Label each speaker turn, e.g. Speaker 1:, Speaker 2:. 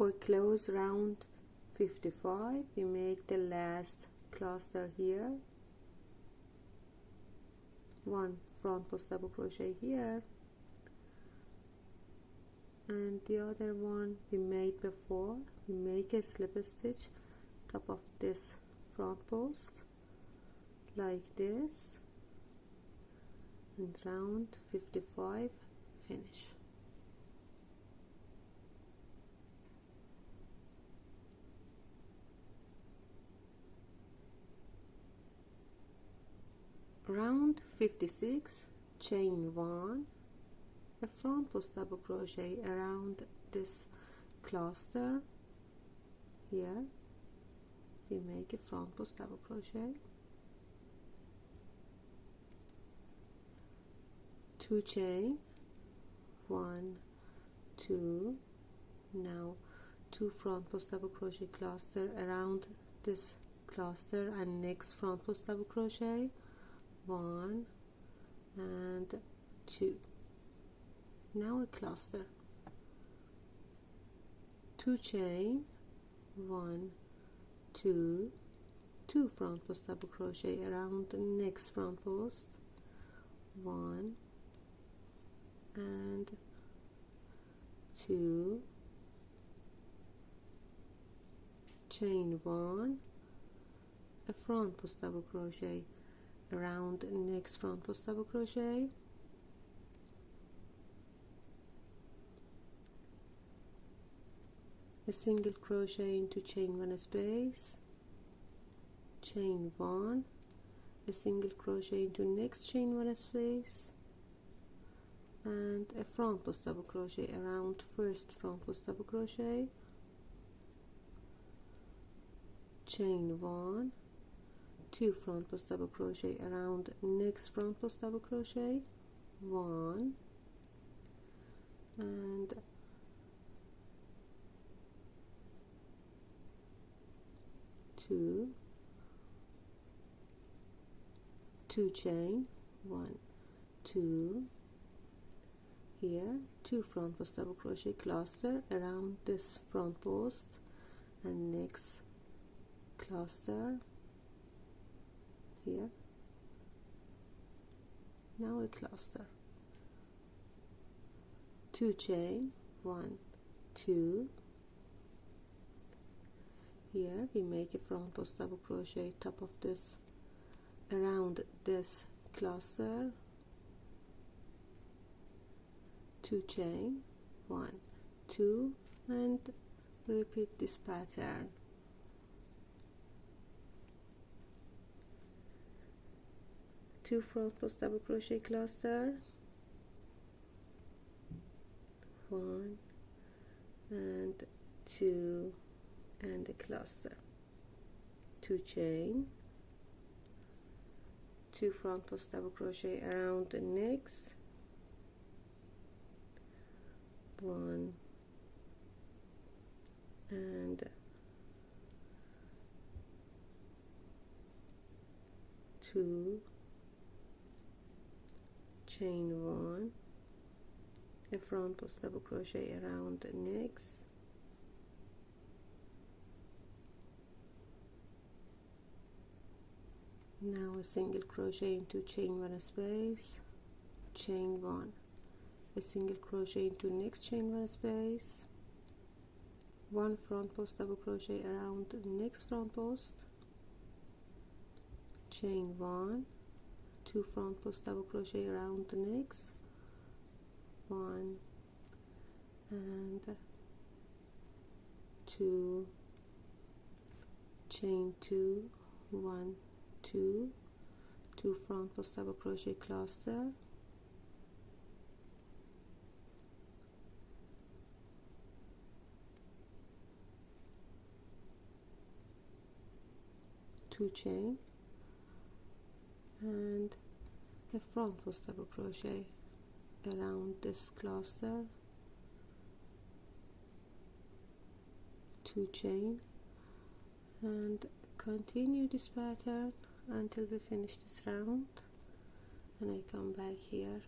Speaker 1: For close round 55, we make the last cluster here, one front post double crochet here, and the other one we made before. We make a slip stitch top of this front post like this, and round 55 finish. Round 56, chain 1, a front post double crochet around this cluster here. We make a front post double crochet, 2 chain, 1, 2, now 2 front post double crochet cluster around this cluster, and next front post double crochet, 1 and 2. Now a cluster, 2 chain, 1, 2, 2 front post double crochet around the next front post, 1 and 2, chain 1, a front post double crochet around the next front post double crochet, a single crochet into chain 1 space, chain 1, a single crochet into next chain 1 space, and a front post double crochet around first front post double crochet, chain 1, 2 front post double crochet around next front post double crochet, 1 and 2, 2 chain, 1, 2, here 2 front post double crochet cluster around this front post, and next cluster here, now a cluster, 2 chain, 1, 2, here we make a front post double crochet top of this around this cluster, 2 chain, 1, 2, and repeat this pattern. Two front post double crochet cluster, 1 and 2 and a cluster, 2 chain, 2 front post double crochet around the next, 1 and 2, chain 1, a front post double crochet around the next, now a single crochet into chain 1 space, chain 1, a single crochet into next chain 1 space, 1 front post double crochet around the next front post, chain 1, 2 front post double crochet around the next, 1 and 2, chain 2, 1, 2, 2 front post double crochet cluster, 2 chain, and a front post double crochet around this cluster, 2 chain, and continue this pattern until we finish this round, and I come back here